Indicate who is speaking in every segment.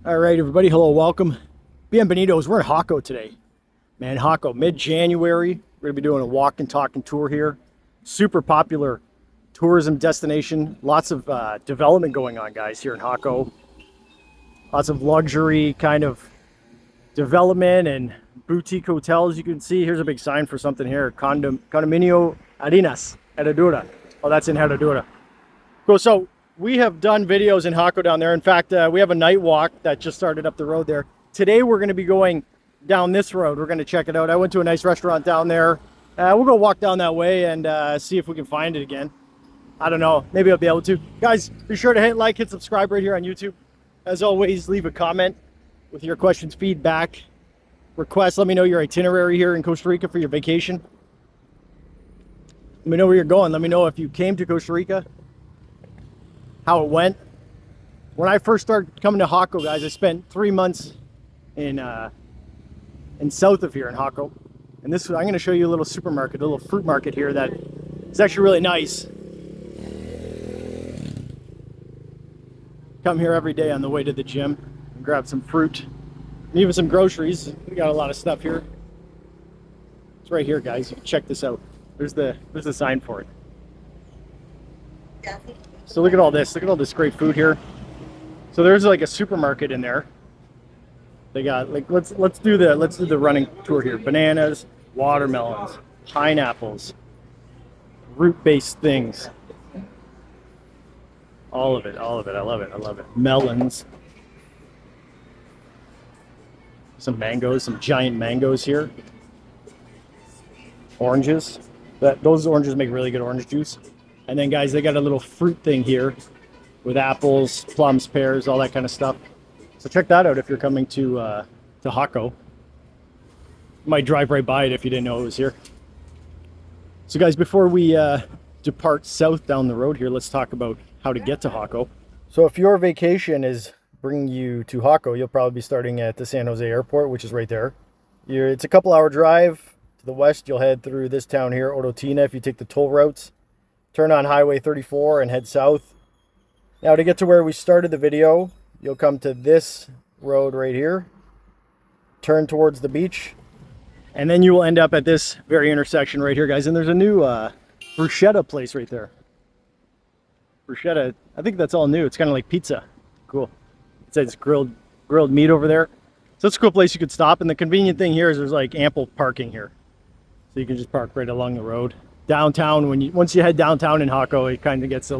Speaker 1: All right, everybody. Hello, welcome. Bienvenidos. We're in Jaco today. Man, Jaco, mid-January. We're going to be doing a walk and talking tour here. Super popular tourism destination. Lots of development going on, guys, here in Jaco. Lots of luxury kind of development and boutique hotels. You can see here's a big sign for something here. Condominio Arenas, Herradura. Oh, that's in Herradura. Cool. So we have done videos in Jaco down there. In fact, we have a night walk that just started up the road there. Today we're going to be going down this road. We're going to check it out. I went to a nice restaurant down there. We'll go walk down that way and see if we can find it again. I don't know. Maybe I'll be able to. Guys, be sure to hit like, hit subscribe right here on YouTube. As always, leave a comment with your questions, feedback, requests. Let me know your itinerary here in Costa Rica for your vacation. Let me know where you're going. Let me know if you came to Costa Rica, how it went. When I first started coming to Jaco, guys, I spent 3 months in south of here in Jaco. And this, I'm going to show you a little supermarket, a little fruit market here that is actually really nice. Come here every day on the way to the gym and grab some fruit and even some groceries. We got a lot of stuff here. It's right here, guys. You can check this out. There's the sign for it. So look at all this. Look at all this great food here. So there's like a supermarket in there. They got like let's do the running tour here. Bananas, watermelons, pineapples, root-based things. All of it. I love it. Melons. Some mangoes, some giant mangoes here. Oranges. Those oranges make really good orange juice. And then, guys, they got a little fruit thing here with apples, plums, pears, all that kind of stuff. So check that out if you're coming to Jaco. You might drive right by it if you didn't know it was here. So, guys, before we depart south down the road here, let's talk about how to get to Jaco. So if your vacation is bringing you to Jaco, you'll probably be starting at the San Jose airport, which is right there. It's a couple-hour drive to the west. You'll head through this town here, Orotina, if you take the toll routes. Turn on Highway 34 and head south. Now to get to where we started the video, you'll come to this road right here. Turn towards the beach. And then you will end up at this very intersection right here, guys. And there's a new bruschetta place right there. Bruschetta, I think that's all new. It's kind of like pizza. Cool. It says grilled meat over there. So it's a cool place you could stop. And the convenient thing here is there's like ample parking here. So you can just park right along the road. Downtown, once you head downtown in Jaco, it kind of gets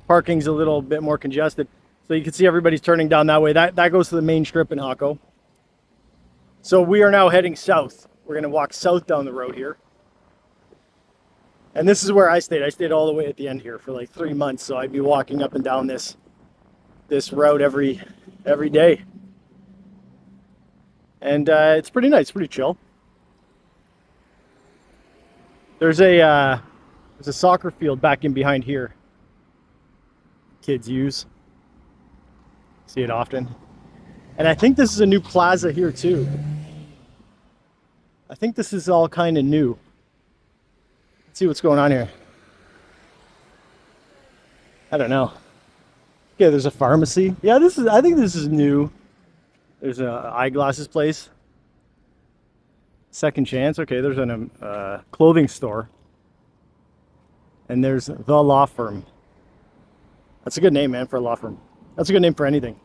Speaker 1: parking's a little bit more congested. So you can see everybody's turning down that way. That goes to the main strip in Jaco. So we are now heading south. We're going to walk south down the road here. And this is where I stayed. I stayed all the way at the end here for like 3 months. So I'd be walking up and down this route every day. And it's pretty nice, pretty chill. There's a soccer field back in behind here. Kids use. See it often. And I think this is a new plaza here too. I think this is all kind of new. Let's see what's going on here. I don't know. Okay, there's a pharmacy. Yeah, I think this is new. There's a eyeglasses place. Second Chance. Okay, there's a clothing store. And there's The Law Firm. That's a good name, man, for a law firm. That's a good name for anything.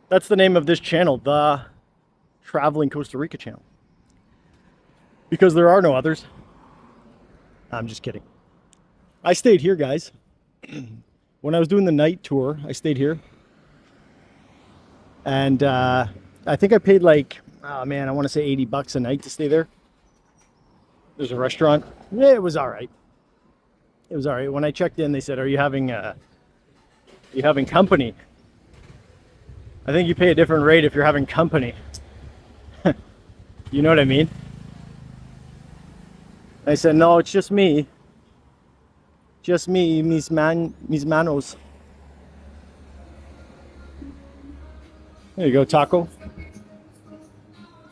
Speaker 1: That's the name of this channel, The Traveling Costa Rica channel. Because there are no others. I'm just kidding. I stayed here, guys. When I was doing the night tour, I stayed here. And I think I paid like, oh man, I want to say $80 a night to stay there. There's a restaurant. Yeah, it was all right. It was all right. When I checked in, they said, "Are you having company?" I think you pay a different rate if you're having company. You know what I mean? I said, "No, it's just me. Just me, mis manos." There you go, taco.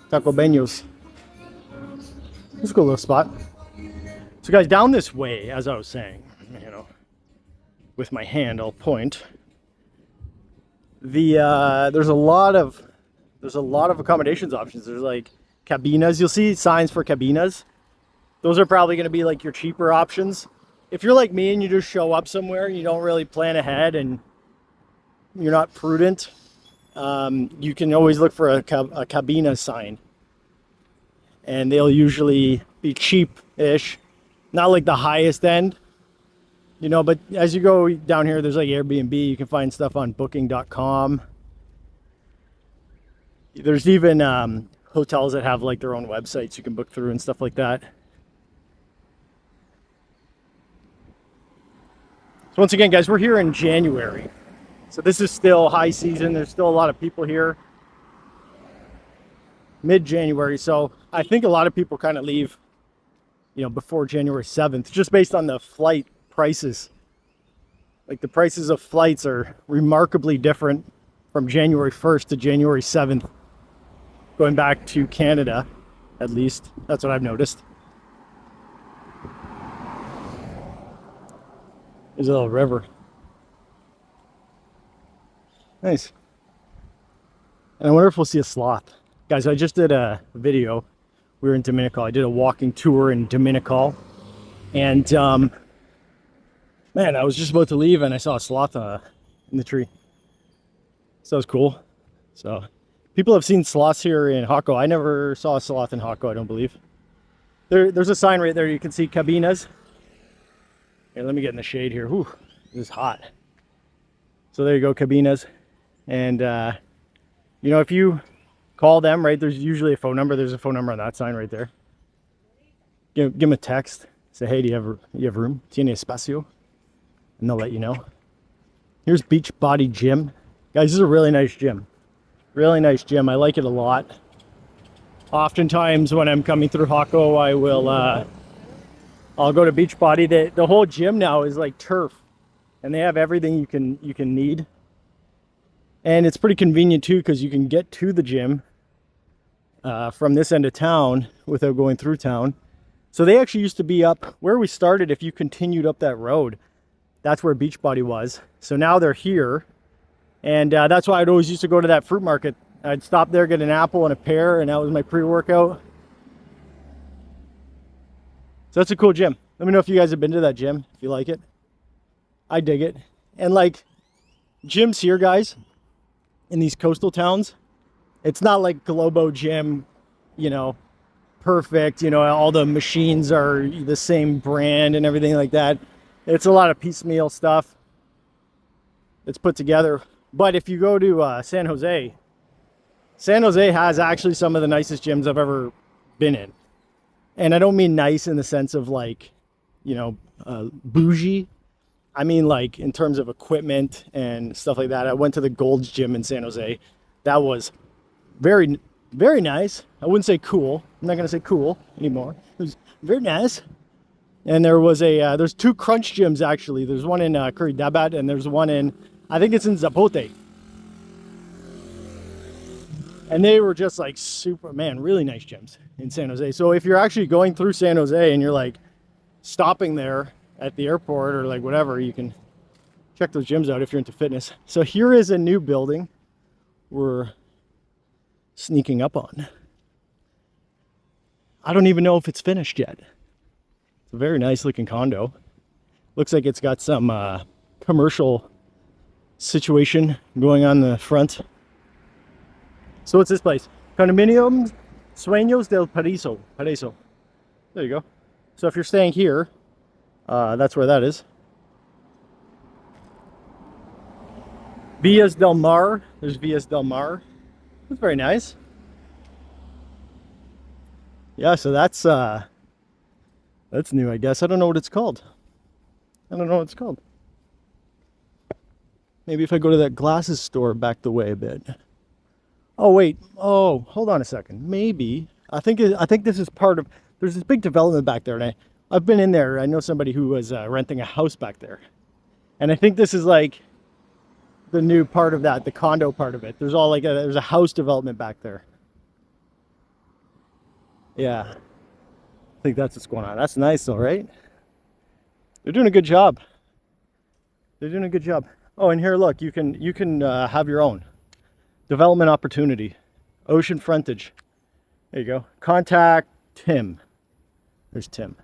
Speaker 1: Taco Beños. It's a cool little spot. So guys, down this way, as I was saying, with my hand I'll point. There's a lot of accommodations options. There's like cabinas. You'll see signs for cabinas. Those are probably going to be like your cheaper options. If you're like me and you just show up somewhere and you don't really plan ahead and you're not prudent, you can always look for a cabina sign, and they'll usually be cheap-ish, not like the highest end, you know. But as you go down here, there's like Airbnb. You can find stuff on Booking.com. There's even hotels that have like their own websites you can book through and stuff like that. So once again, guys, we're here in January. So this is still high season. There's still a lot of people here. Mid-January. So I think a lot of people kind of leave, you know, before January 7th, just based on the flight prices. Like the prices of flights are remarkably different from January 1st to January 7th. Going back to Canada, at least. That's what I've noticed. There's a little river. Nice. And I wonder if we'll see a sloth. Guys, I just did a video. We were in Dominical. I did a walking tour in Dominical. And, man, I was just about to leave and I saw a sloth in the tree. So that was cool. So, people have seen sloths here in Jaco. I never saw a sloth in Jaco, I don't believe. There's a sign right there. You can see cabinas. Here, let me get in the shade here. Whew, this is hot. So there you go, cabinas. And, you know, if you call them, right, there's usually a phone number. There's a phone number on that sign right there. Give them a text. Say, hey, do you have room? Tiene espacio? And they'll let you know. Here's Beachbody Gym. Guys, this is a really nice gym. Really nice gym. I like it a lot. Oftentimes when I'm coming through Jaco, I'll go to Beachbody. The whole gym now is like turf. And they have everything you can need. And it's pretty convenient too, because you can get to the gym from this end of town without going through town. So they actually used to be up where we started. If you continued up that road, that's where Beachbody was. So now they're here. And that's why I'd always used to go to that fruit market. I'd stop there, get an apple and a pear, and that was my pre-workout. So that's a cool gym. Let me know if you guys have been to that gym, if you like it. I dig it. And like gyms here, guys, in these coastal towns, it's not like Globo Gym, you know, perfect, you know, all the machines are the same brand and everything like that. It's a lot of piecemeal stuff that's put together. But if you go to San Jose has actually some of the nicest gyms I've ever been in. And I don't mean nice in the sense of like, you know, bougie. I mean like in terms of equipment and stuff like that. I went to the Gold's Gym in San Jose. That was very, very nice. I wouldn't say cool. I'm not going to say cool anymore. It was very nice. And there was there's two Crunch gyms actually. There's one in Curridabat and there's one in, I think it's in Zapote. And they were just like super, man, really nice gyms in San Jose. So if you're actually going through San Jose and you're like stopping there at the airport or like whatever, you can check those gyms out if you're into fitness. So here is a new building we're sneaking up on. I don't even know if it's finished yet. It's a very nice looking condo. Looks like it's got some commercial situation going on in the front. So what's this place? Condominium Sueños del Paraíso. Paraíso. There you go. So if you're staying here, that's where that is. Villas del Mar. There's Villas del Mar. That's very nice. Yeah, so that's new, I guess. I don't know what it's called. I don't know what it's called. Maybe if I go to that glasses store back the way a bit. Oh wait. Oh, hold on a second. Maybe I think this is part of. There's this big development back there, and I've been in there. I know somebody who was renting a house back there, and I think this is like the new part of that, the condo part of it. There's all like there's a house development back there. Yeah, I think that's what's going on. That's nice, though, right? They're doing a good job. They're doing a good job. Oh, and here, look, you can have your own development opportunity, ocean frontage. There you go. Contact Tim. There's Tim.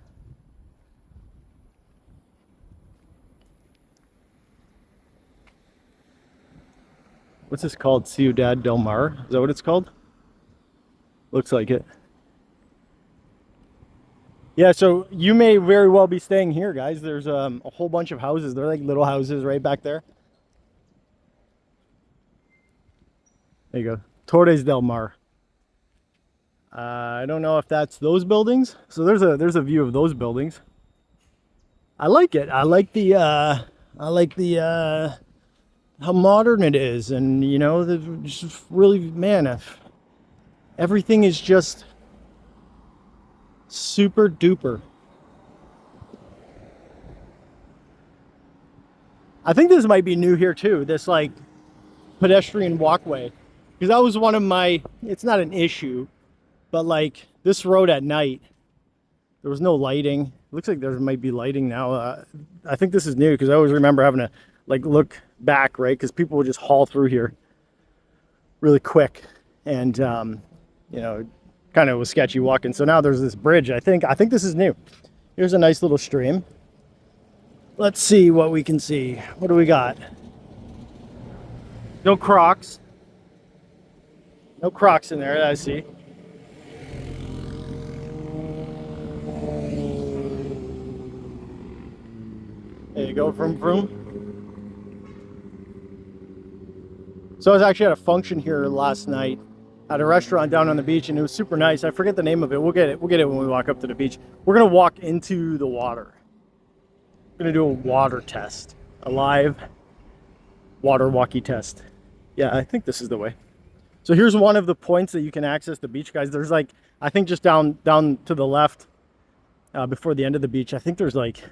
Speaker 1: What's this called? Ciudad del Mar? Is that what it's called? Looks like it. Yeah, so you may very well be staying here, guys. There's a whole bunch of houses. They're like little houses right back there. There you go. Torres del Mar. I don't know if that's those buildings. So there's a view of those buildings. I like it. I like the how modern it is, and you know, just really, man, if everything is just super duper. I think this might be new here too, this like pedestrian walkway, because that was one of my, it's not an issue, but like this road at night, there was no lighting. It looks like there might be lighting now. I think this is new, because I always remember having to like look back, right, because people would just haul through here really quick, and you know, kind of was sketchy walking. So now there's this bridge. I think this is new. Here's a nice little stream. Let's see what we can see. What do we got? No Crocs. No Crocs in there, I see. There you go, vroom vroom. So I was actually at a function here last night at a restaurant down on the beach, and it was super nice. I forget the name of it. We'll get it when we walk up to the beach. We're gonna walk into the water. We're gonna do a water test, a live water walkie test. Yeah, I think this is the way. So here's one of the points that you can access the beach, guys. There's like, I think just down to the left, before the end of the beach, I think there's like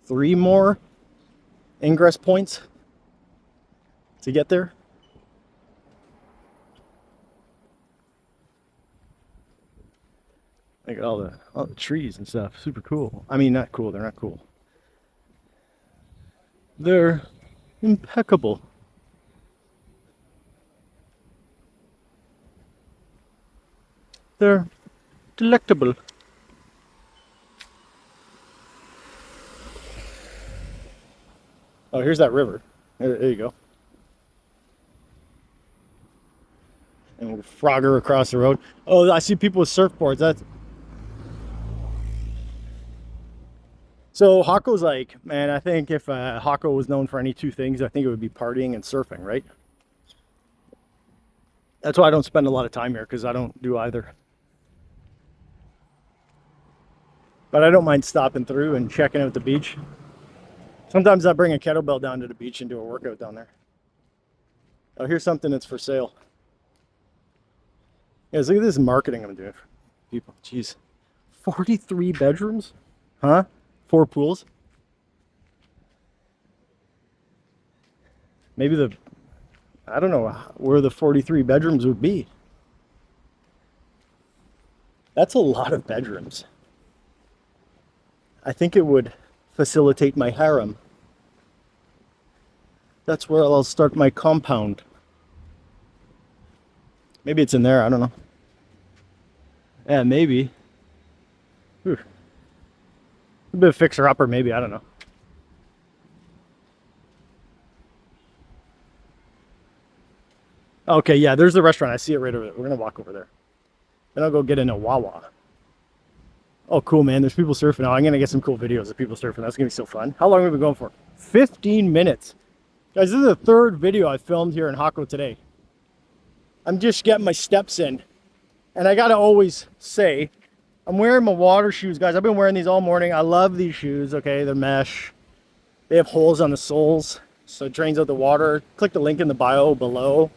Speaker 1: 3 more ingress points to get there. Look at all the trees and stuff. Super cool. I mean, not cool. They're not cool. They're impeccable. They're delectable. Oh, here's that river. There you go. And we'll frogger across the road. Oh, I see people with surfboards. That's so Jaco's like, man, I think if Jaco was known for any 2 things, I think it would be partying and surfing, right? That's why I don't spend a lot of time here, because I don't do either. But I don't mind stopping through and checking out the beach. Sometimes I bring a kettlebell down to the beach and do a workout down there. Oh, here's something that's for sale. Yeah, look at this marketing I'm doing for people. Jeez. 43 bedrooms? Huh? 4 pools? Maybe I don't know where the 43 bedrooms would be. That's a lot of bedrooms. I think it would facilitate my harem. That's where I'll start my compound. Maybe it's in there, I don't know. Yeah, maybe. Whew. A bit of fixer-upper, maybe, I don't know. Okay, yeah, there's the restaurant. I see it right over there. We're gonna walk over there. Then I'll go get in a Wawa. Oh, cool, man. There's people surfing. Oh, I'm gonna get some cool videos of people surfing. That's gonna be so fun. How long have we been going for? 15 minutes. Guys, this is the 3rd video I filmed here in Jaco today. I'm just getting my steps in. And I gotta always say, I'm wearing my water shoes, guys. I've been wearing these all morning. I love these shoes, okay? They're mesh. They have holes on the soles, so it drains out the water. Click the link in the bio below.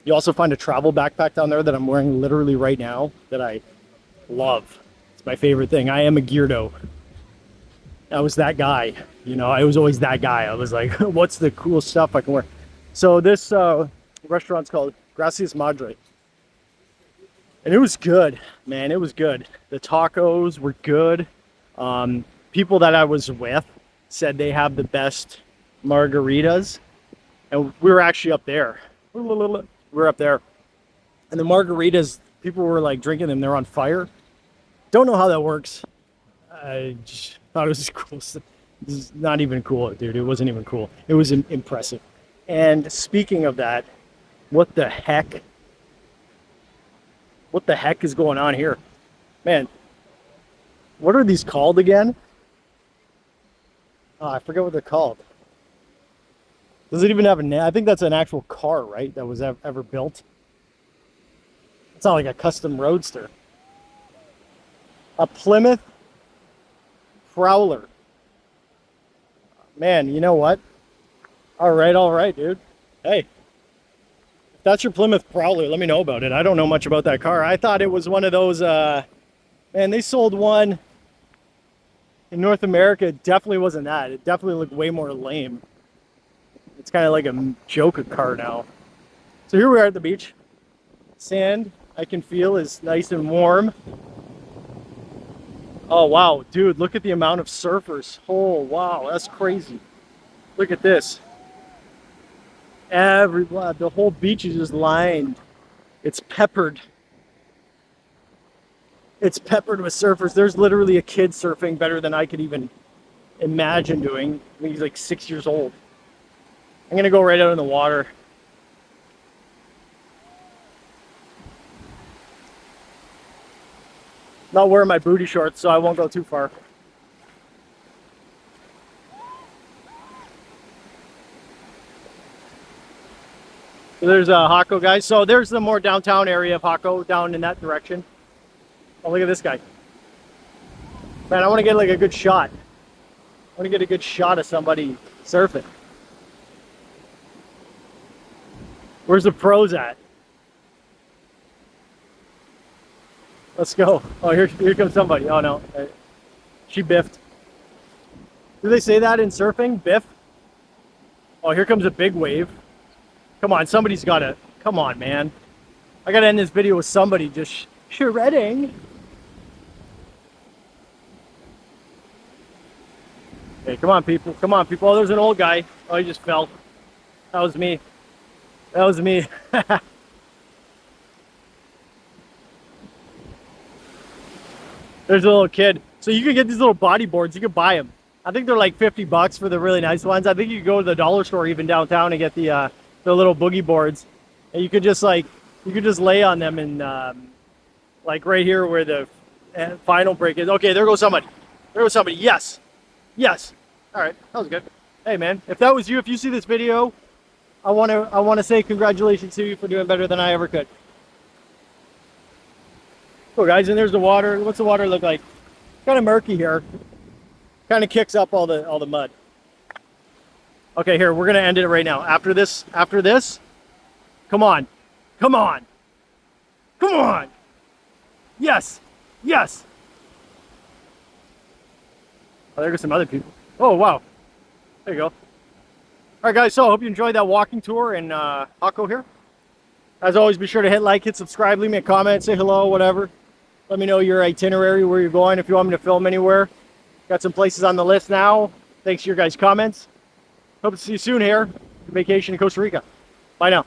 Speaker 1: You also find a travel backpack down there that I'm wearing literally right now that I love. It's my favorite thing. I am a geardo. I was that guy, you know, I was always that guy. I was like, what's the cool stuff I can wear? So this restaurant's called Gracias Madre. And it was good, man, it was good. The tacos were good. People that I was with said they have the best margaritas and we were actually up there. We were up there, and the margaritas, people were like drinking them. They're on fire. Don't know how that works. I just thought it was cool. This is not even cool, dude. It wasn't even cool. It was impressive. And speaking of that, what the heck? What the heck is going on here? Man, what are these called again? Oh, I forget what they're called. Does it even have a name? I think that's an actual car, right? That was ever built. It's not like a custom roadster. A Plymouth Prowler. Man, you know what? All right, dude. Hey, if that's your Plymouth Prowler, let me know about it. I don't know much about that car. I thought it was one of those, man, they sold one in North America. It definitely wasn't that. It definitely looked way more lame. It's kind of like a Jaco car now. So here we are at the beach. Sand, I can feel, is nice and warm. Oh, wow, dude, look at the amount of surfers. Oh, wow, that's crazy. Look at this. The whole beach is just lined. It's peppered. It's peppered with surfers. There's literally a kid surfing better than I could even imagine doing. I think he's like 6 years old. I'm gonna go right out in the water. Not wearing my booty shorts, so I won't go too far. So there's Jaco, guys. So there's the more downtown area of Jaco, down in that direction. Oh, look at this guy. Man, I want to get like a good shot. I want to get a good shot of somebody surfing. Where's the pros at? Let's go. Oh, here comes somebody. Oh no, she biffed. Do they say that in surfing? Biff? Oh, here comes a big wave. Come on, somebody's gotta, come on, man. I gotta end this video with somebody just shredding. Hey, come on, people. Come on, people. Oh, there's an old guy. Oh, he just fell. That was me. That was me. There's a little kid. So you can get these little bodyboards. You can buy them. I think they're like 50 bucks for the really nice ones. I think you could go to the dollar store even downtown and get the little boogie boards. And you could just like, you could just lay on them and like right here where the final break is. Okay, there goes somebody. There goes somebody. Yes. Yes. All right, that was good. Hey man, if that was you, if you see this video, I want to say congratulations to you for doing better than I ever could. Cool guys, and there's the water. What's the water look like? Kind of murky here. Kind of kicks up all the mud. Okay, here, we're gonna end it right now. After this, come on. Come on. Come on. Yes. Yes. Oh, there go some other people. Oh, wow. There you go. All right, guys, so I hope you enjoyed that walking tour in Jaco here. As always, be sure to hit like, hit subscribe, leave me a comment, say hello, whatever. Let me know your itinerary, where you're going, if you want me to film anywhere. Got some places on the list now. Thanks for your guys' comments. Hope to see you soon here. Vacation in Costa Rica. Bye now.